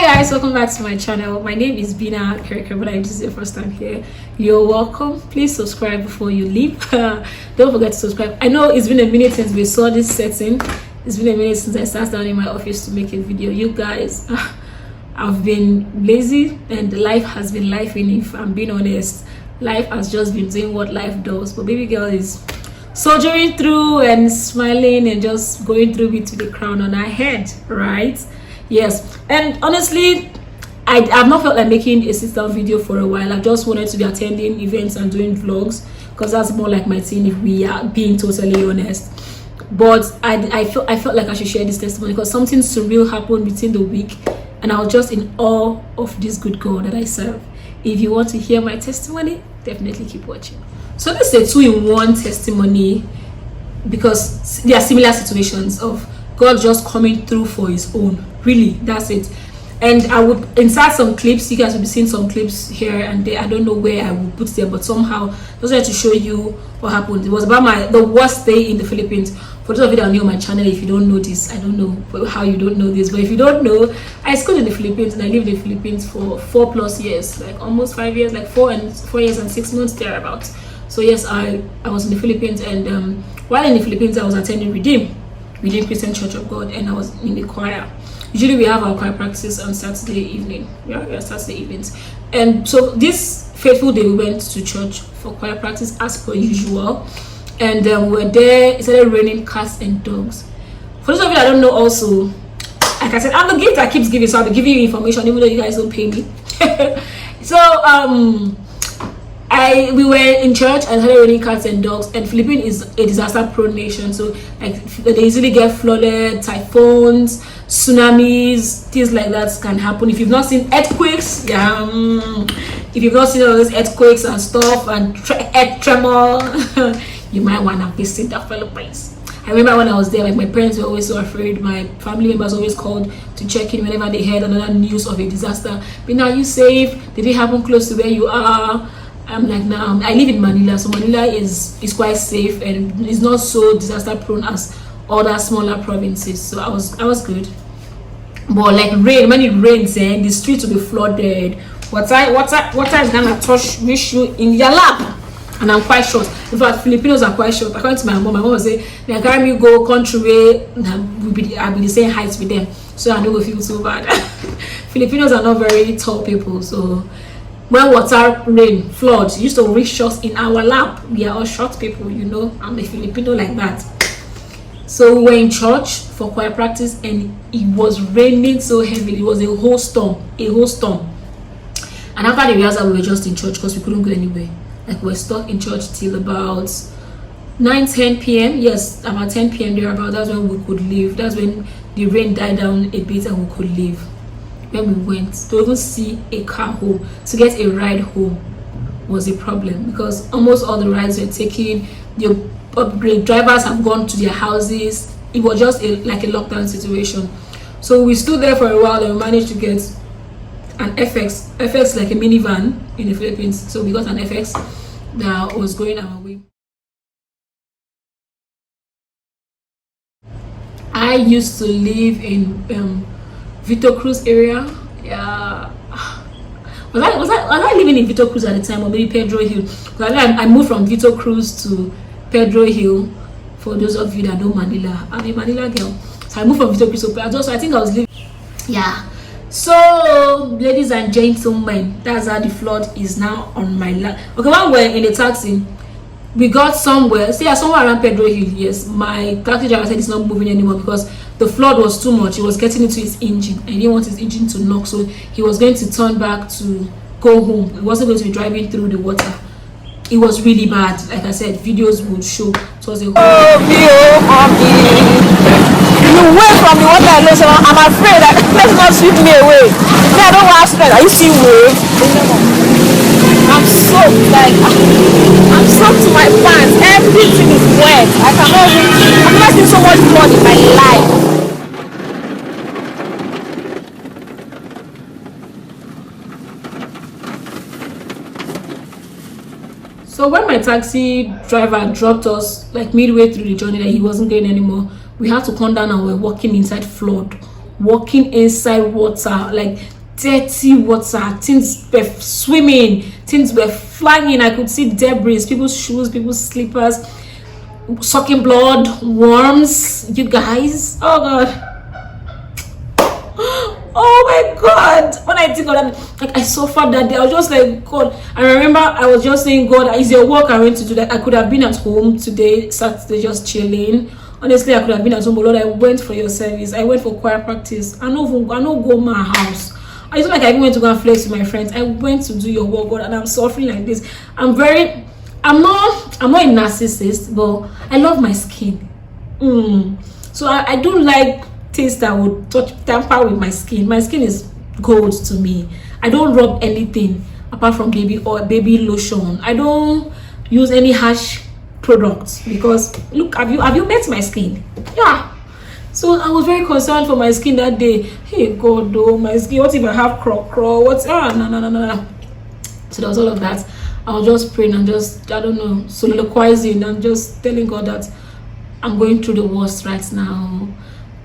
Hi guys, welcome back to my channel. My name is Bina Kirker, but this is your first time here. You're welcome. Please subscribe before you leave. Don't forget to subscribe. I know it's been a minute since we saw this setting. It's been a minute since I sat down in my office to make a video. You guys, I've been lazy and life has been lifing. If I'm being honest, life has just been doing what life does. But baby girl is soldiering through and smiling and just going through it with the crown on her head, right? Yes. And honestly, I've not felt like making a sit-down video for a while. I've just wanted to be attending events and doing vlogs because that's more like my thing, if we are being totally honest. But I felt like I should share this testimony because something surreal happened within the week and I was just in awe of this good God that I serve. If you want to hear my testimony, definitely keep watching. So this is a 2-in-1 testimony because there are similar situations of God just coming through for his own. Really, that's it. And I would insert some clips. You guys will be seeing some clips here and there. I don't know where I will put them, but somehow I just wanted to show you what happened. It was about the worst day in the Philippines. For those of you that are new on my channel, if you don't know this, I don't know how you don't know this, but if you don't know, I schooled in the Philippines and I lived in the Philippines for 4+ years, like almost 5 years, like 4 years and 6 months thereabouts. So yes, I was in the Philippines, and while in the Philippines, I was attending Redeem Christian Church of God, and I was in the choir. Usually we have our choir practice on Saturday evening. Yeah, Saturday evenings. And so this fateful day we went to church for choir practice as per usual. And we were there. It started raining cats and dogs. For those of you that don't know, also, like I said, I'm the gift that keeps giving, so I'll be giving you information even though you guys don't pay me. So we were in church and started raining cats and dogs, and Philippines is a disaster-prone nation. So like they easily get flooded, typhoons, tsunamis, things like that can happen. If you've not seen earthquakes, if you've not seen all those earthquakes and stuff and earth tremor, you might want to visit the Philippines. I remember when I was there, like my parents were always so afraid. My family members always called to check in whenever they heard another news of a disaster. But now, are you safe? Did it happen close to where you are? I'm like, nah, I live in Manila, so Manila is quite safe and it's not so disaster prone as other smaller provinces. So I was good. But like rain, when it rains, the streets will be flooded. Water is gonna reach you in your lap. And I'm quite short. In fact, Filipinos are quite short. According to my mom will say, they carry me go country way, I'll be the same height with them. So I don't go feel so bad. Filipinos are not very tall people, so when water, rain, floods used to reach us in our lap. We are all short people, you know. I'm a Filipino like that. So we were in church for choir practice and it was raining so heavily. It was a whole storm. And after the rehearsal, we were just in church because we couldn't go anywhere. Like we were stuck in church till about 9-10 p.m. Yes, about 10 p.m. thereabout. That's when we could leave. That's when the rain died down a bit and we could leave. When we went to even see a car home, to get a ride home was a problem because almost all the rides were taken. The upgrade drivers have gone to their houses. It was just like a lockdown situation. So we stood there for a while and we managed to get an FX like a minivan in the Philippines. So we got an FX that was going our way. I used to live in Vito Cruz area. Yeah. Was I living in Vito Cruz at the time, or maybe Pedro Hill? Because I moved from Vito Cruz to Pedro Hill. For those of you that know Manila, I'm a Manila girl. So I moved from Vito Cruz to Pedro. So I think I was living. Yeah. So, ladies and gentlemen, that's how the flood is now on my lap. Okay, when we're in the taxi, we got somewhere. See, somewhere around Pedro Hill. Yes, my taxi driver said it's not moving anymore because the flood was too much. It was getting into his engine and he didn't want his engine to knock, so he was going to turn back to go home. He wasn't going to be driving through the water. It was really bad. Like I said, videos would show. It was a you wait from the water alone, so I'm afraid that let's not sweep me away. I don't want to spend. Are you seeing wave? I'm soaked, like I'm soaked to my pants. Everything is wet. I've never seen so much blood in my life. So when my taxi driver dropped us like midway through the journey that he wasn't going anymore, we had to come down and we're walking inside flood. walking inside water, like dirty water. Things were swimming, things were flying. I could see debris, people's shoes, people's slippers, sucking blood, worms. You guys, oh god. Oh my god, when I think of that, like I suffered that day. I was just like, God. I remember I was just saying, God, is your work I went to do that? I could have been at home today, Saturday, just chilling. Honestly, I could have been at home, but Lord, I went for your service. I went for choir practice. I know go my house. I just like I even went to go and flex with my friends. I went to do your work, God, and I'm suffering like this. I'm not a narcissist, but I love my skin. So I don't like things that would tamper with my skin. My skin is gold to me. I don't rub anything apart from baby lotion. I don't use any harsh products because look, have you met my skin? Yeah. So I was very concerned for my skin that day. Hey God, oh my skin, what if I have craw? What's no. So there was all of that. I was just praying and just, I don't know, soliloquizing and just telling God that I'm going through the worst right now.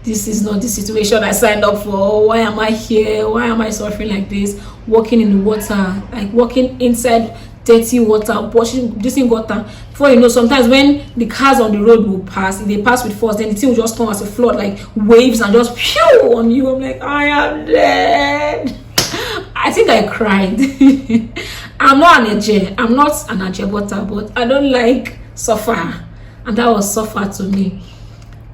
This is not the situation I signed up for. Why am I here? Why am I suffering like this? Walking in the water, like walking inside dirty water, washing this in water. Before you know, sometimes when the cars on the road will pass, if they pass with force, then the thing will just come as a flood, like waves, and just pew on you. I'm like, I am dead. I think I cried. I'm not an Ajebota, but I don't like suffer, and that was suffer to me.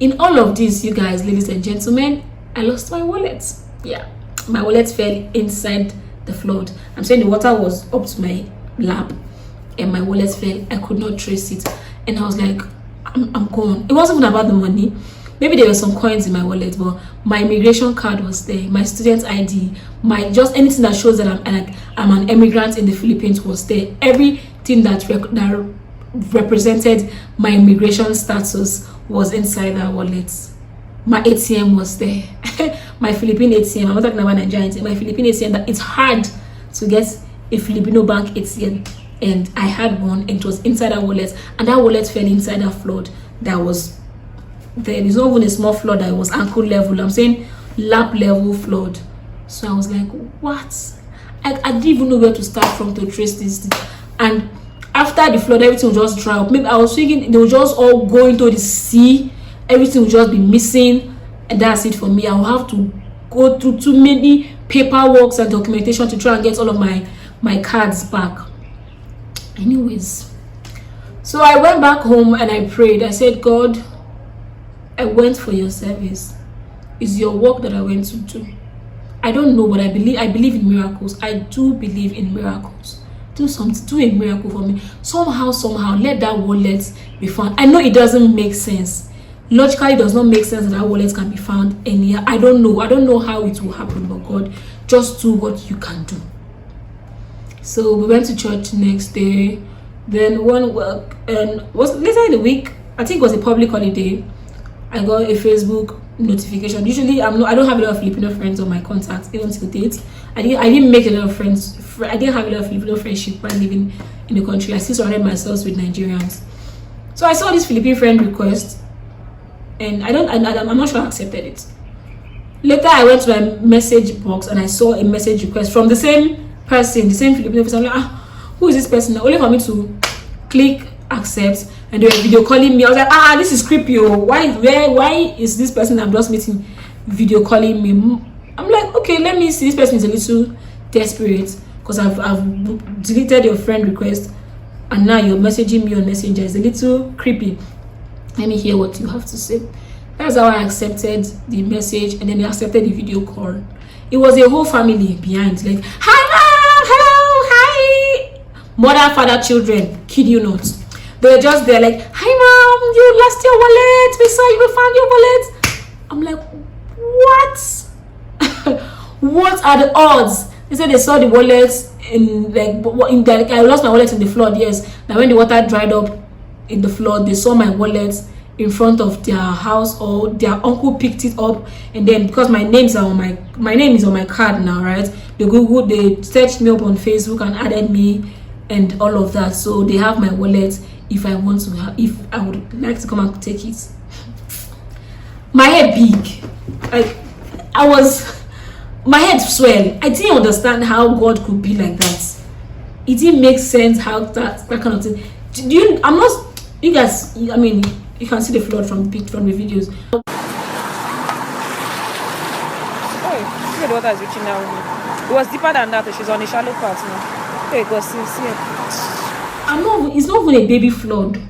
In all of this, you guys, ladies and gentlemen, I lost my wallet. Yeah, my wallet fell inside the flood. I'm saying the water was up to my lap and my wallet fell. I could not trace it, and I was like, I'm gone. It wasn't even about the money. Maybe there were some coins in my wallet, but my immigration card was there, my student ID, my just anything that shows that I'm an immigrant in the Philippines was there. Everything that represented my immigration status was inside that wallet. My ATM was there. My Philippine ATM. I'm not talking about Nigerian ATM. My Philippine ATM. That it's hard to get a Filipino bank ATM, and I had one, and it was inside that wallet, and that wallet fell inside that flood that was there. It's not even a small flood that was ankle level. I'm saying lap level flood. So I was like, what? I didn't even know where to start from to trace this thing. And after the flood, everything will just dry up. Maybe I was thinking they will just all go into the sea, everything will just be missing, and that's it for me. I will have to go through too many paperwork and documentation to try and get all of my cards back. Anyways, so I went back home and I prayed. I said, God, I went for your service. It's your work that I went to do. I don't know, but I believe in miracles. I do believe in miracles. Do a miracle for me. Somehow, let that wallet be found. I know it doesn't make sense. Logically, it does not make sense that wallet can be found anywhere. I don't know how it will happen, but God, just do what you can do. So we went to church next day. Then was later in the week, I think it was a public holiday, I got a Facebook notification. Usually I don't have a lot of Filipino friends on my contacts even till date. I didn't make a lot of friends. I didn't have a lot of Filipino friendship while living in the country. I still surrounded myself with Nigerians. So I saw this Philippine friend request, and I'm not sure I accepted it. Later I went to my message box and I saw a message request from the same person, the same Filipino person. I'm like, who is this person? Only for me to click accept, and they were video calling me. I was like, this is creepy. Why is this person I'm just meeting video calling me? I'm like, okay, let me see. This person is a little desperate because I've deleted your friend request and now you're messaging me on Messenger. It's a little creepy. Let me hear what you have to say. That's how I accepted the message, and then they accepted the video call. It was a whole family behind, like, hi mom, hello, hi, mother, father, children, kid you not. They were just there like, hi mom, you lost your wallet, we saw you found your wallet. I'm like, what? What are the odds? They said they saw the wallet I lost my wallet in the flood. Yes, now when the water dried up in the flood, they saw my wallet in front of their house, or their uncle picked it up, and then because my name is on my card now, right? They searched me up on Facebook and added me and all of that, so they have my wallet. If I would like to come and take it. My hair big, like my head swelled. I didn't understand how God could be like that. It didn't make sense how that kind of thing. I'm not, you guys, I mean, you can see the flood from the videos. Oh, the water is reaching now. It was deeper than that. She's on the shallow part now. Okay, go see. It's not even a baby flood.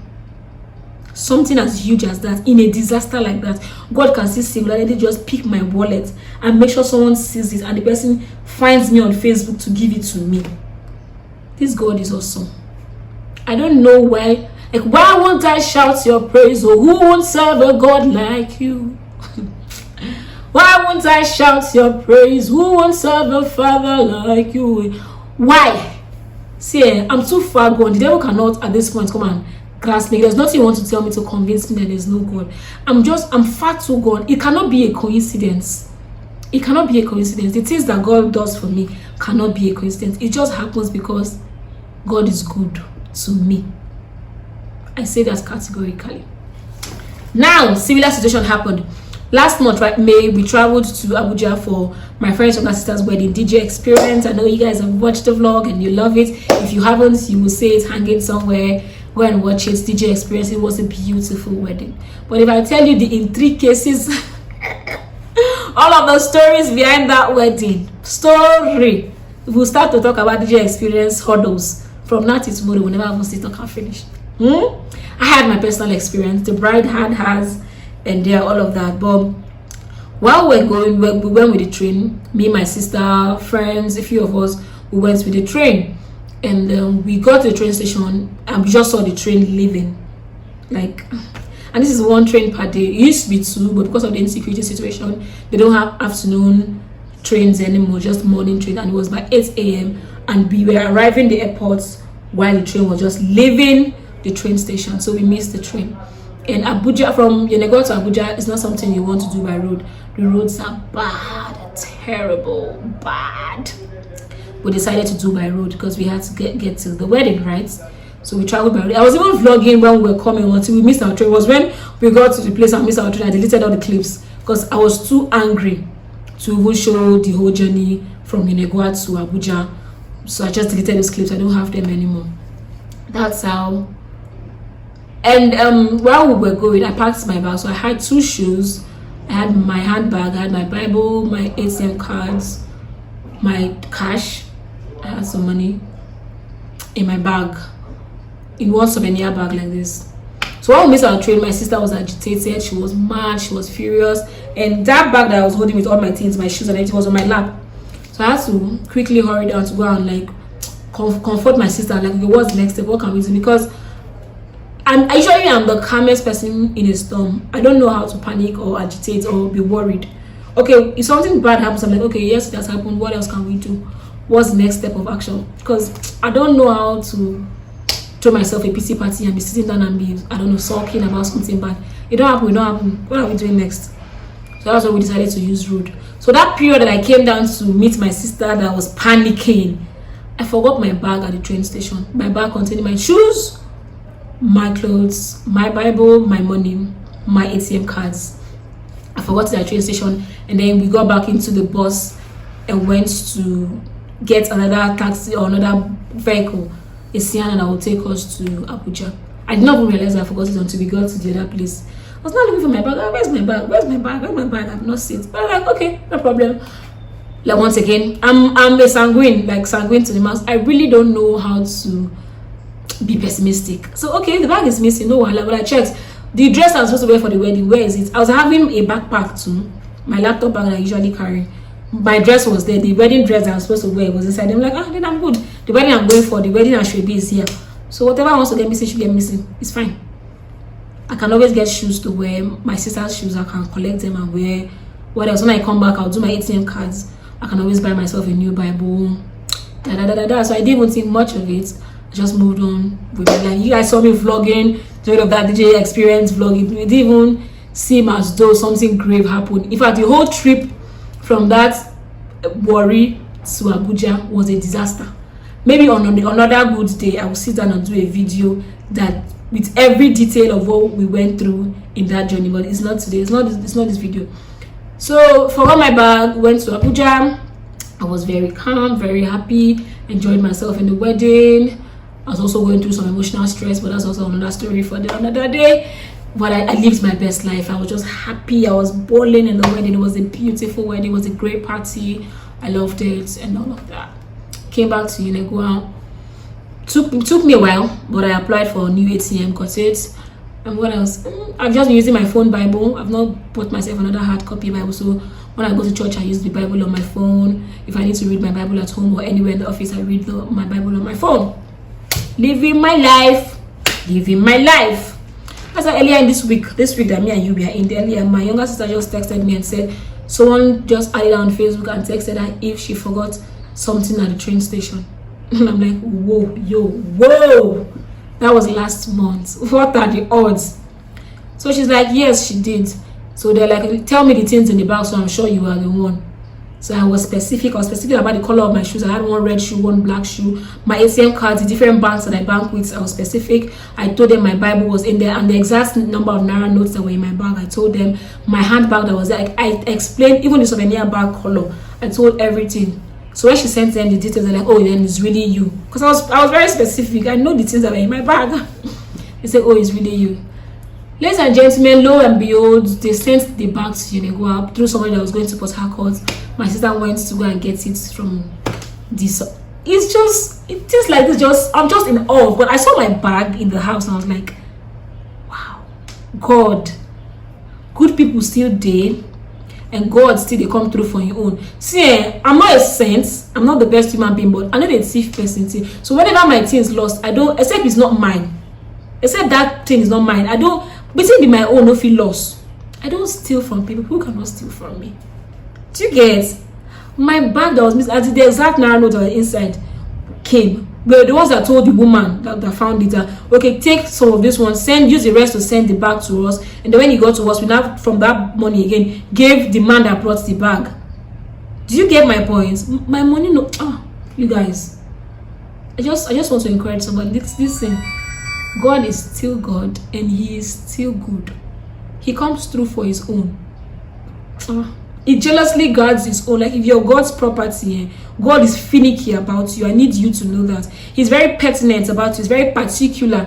Something as huge as that, in a disaster like that, God can see singularly just pick my wallet and make sure someone sees it and the person finds me on Facebook to give it to me. This God is awesome. I don't know why. Like, why won't I shout your praise? Or who won't serve a God like you? Why won't I shout your praise? Who won't serve a Father like you? Why? See, I'm too far gone. The devil cannot at this point come and grasp me. There's nothing you want to tell me to convince me that there's no God. I'm far too gone. It cannot be a coincidence. It cannot be a coincidence. The things that God does for me cannot be a coincidence. It just happens because God is good to me. I say that categorically. Now, similar situation happened last month, right? May, we traveled to Abuja for my friend's younger sister's wedding DJ experience. I know you guys have watched the vlog and you love it. If you haven't, you will say it's hanging somewhere. Go and watch it. DJ experience. It was a beautiful wedding. But if I tell you the intricacies, all of the stories behind that wedding, we'll start to talk about DJ experience hurdles from now till tomorrow. Whenever I sit talk and finish. I had my personal experience. The bride had hers, and all of that. But while we went with the train. Me, my sister, friends, a few of us, we went with the train. And we got to the train station and we just saw the train leaving. Like, and this is one train per day. It used to be two, but because of the insecurity situation, they don't have afternoon trains anymore, just morning train. And it was by 8 a.m. and we were arriving the airport while the train was just leaving the train station. So we missed the train. And Abuja, from Yenagoa to Abuja, is not something you want to do by road. The roads are bad, terrible, bad. We decided to do by road because we had to get to the wedding, right? So we traveled by road. I was even vlogging when we were coming until we missed our train. It was when we got to the place and missed our train. I deleted all the clips because I was too angry to even show the whole journey from Yenagoa to Abuja. So I just deleted those clips. I don't have them anymore. That's how. And while we were going, I packed my bag. So I had two shoes. I had my handbag. I had my Bible, my ATM cards, my cash. I had some money in my bag, in one souvenir bag like this. So when we missed our train, my sister was agitated. She was mad. She was furious. And that bag that I was holding with all my things, my shoes and everything, was on my lap. So I had to quickly hurry down to go and like comfort my sister. Like, okay, what's the next step? What can we do? Because I usually am the calmest person in a storm. I don't know how to panic or agitate or be worried. Okay, if something bad happens, I'm like, okay, yes, that's happened. What else can we do? What's the next step of action? Because I don't know how to throw myself a pity party and be sitting down and be, I don't know, sulking about something bad. It don't happen. What are we doing next? So that's why we decided to use road. So that period that I came down to meet my sister that was panicking, I forgot my bag at the train station. My bag containing my shoes, my clothes, my Bible, my money, my ATM cards. I forgot it at the train station, and then we got back into the bus and went to get another taxi or another vehicle, a Sienna that will take us to Abuja. I did not even realize I forgot it until we got to the other place. I was not looking for my bag. Where's my bag? Where's my bag? Where's my bag? I've not seen it. But I'm like, okay, no problem. Like, once again, I'm a sanguine to the max. I really don't know how to be pessimistic. So okay, the bag is missing, no one. But I checked the dress I was supposed to wear for the wedding. Where is it? I was having a backpack too, my laptop bag that I usually carry. My dress was there. The wedding dress that I was supposed to wear was inside. I'm like, then I'm good. The wedding I'm going for, the wedding I should be is here. So whatever I want to get missing should get missing. It's fine. I can always get shoes to wear. My sister's shoes, I can collect them and wear. What else? When I come back, I'll do my ATM cards. I can always buy myself a new Bible. So I didn't even think much of it. I just moved on with my life. You guys saw me vlogging, doing of that DJ experience vlogging. It didn't even seem as though something grave happened. In fact, the whole trip from that worry to Abuja was a disaster. Maybe on another good day, I will sit down and do a video that with every detail of what we went through in that journey. But it's not today. It's not this video. So forgot my bag, went to Abuja. I was very calm, very happy, enjoyed myself in the wedding. I was also going through some emotional stress, but that's also another story for another day. But I lived my best life. I was just happy. I was bawling in the wedding. It was a beautiful wedding. It was a great party. I loved it and all of that. Came back to Unegua. Took me a while, but I applied for a new ATM, got it. And what else? I've just been using my phone Bible. I've not bought myself another hard copy Bible. So when I go to church, I use the Bible on my phone. If I need to read my Bible at home or anywhere in the office, I read my Bible on my phone. Living my life. As I earlier in this week that me and you were in the earlier, my younger sister just texted me and said someone just added on Facebook and texted her if she forgot something at the train station. And I'm like, whoa, that was last month. What are the odds? So she's like, yes, she did. So they're like, tell me the things in the bag, so I'm sure you are the one. So I was specific about the color of my shoes. I had one red shoe, one black shoe. My ATM cards, the different banks that I bank with, I was specific. I told them my Bible was in there and the exact number of Naira notes that were in my bag. I told them my handbag that was there. I explained even the souvenir bag color. I told everything. So when she sent them the details, they're like, oh, then it's really you. Because I was very specific. I know the things that were in my bag. They said, oh, it's really you. Ladies and gentlemen, lo and behold, they sent the bag to Unegua through somebody that was going to Port Harcourt. My sister went to go and get it from this. It's just like this. I'm just in awe. But I saw my bag in the house and I was like, wow, God, good people still there, and God still they come through for your own. See, I'm not a saint. I'm not the best human being, but I know the thief person. So whenever my thing is lost, I don't, except it's not mine. Except that thing is not mine. I don't. Between my own, no feel lost. I don't steal from people. People cannot steal from me. Do you get? My bag that was missing, as the exact Naira note that was inside came. But the ones that told the woman that found it, okay, take some of this one, use the rest to send the bag to us. And then when he got to us, we now from that money again gave the man that brought the bag. Do you get my point? My money, no. You guys, I just want to encourage somebody. This thing. God is still God and he is still good. He comes through for his own. He jealously guards his own. Like if you're God's property, God is finicky about you. I need you to know that. He's very pertinent about you. He's very particular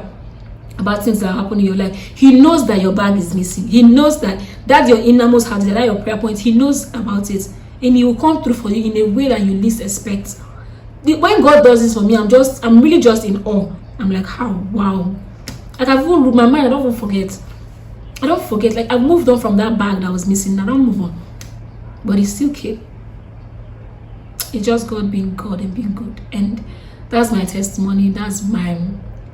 about things that happen in your life. He knows that your bag is missing. He knows that your innermost heart, that your prayer point, he knows about it. And he will come through for you in a way that you least expect. When God does this for me, I'm really just in awe. I'm like, how? Wow. Like I've even ruled my mind. I don't forget. Like I've moved on from that bag that was missing. I don't move on. But it still came. It's just God being God and being good. And that's my testimony. That's my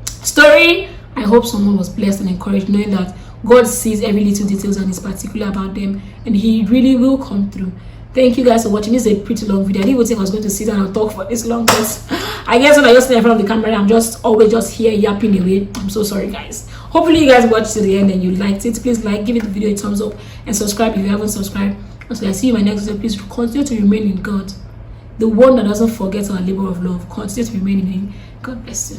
story. I hope someone was blessed and encouraged knowing that God sees every little details and is particular about them. And he really will come through. Thank you guys for watching. This is a pretty long video. I didn't even think I was going to sit down and talk for this long. But I guess when I just stand in front of the camera, I'm just always just here yapping away. I'm so sorry, guys. Hopefully you guys watched to the end and you liked it. Please give it the video a thumbs up and subscribe if you haven't subscribed. So I see you in my next video. Please continue to remain in God, the one that doesn't forget our labor of love. Continue to remain in him. God bless you.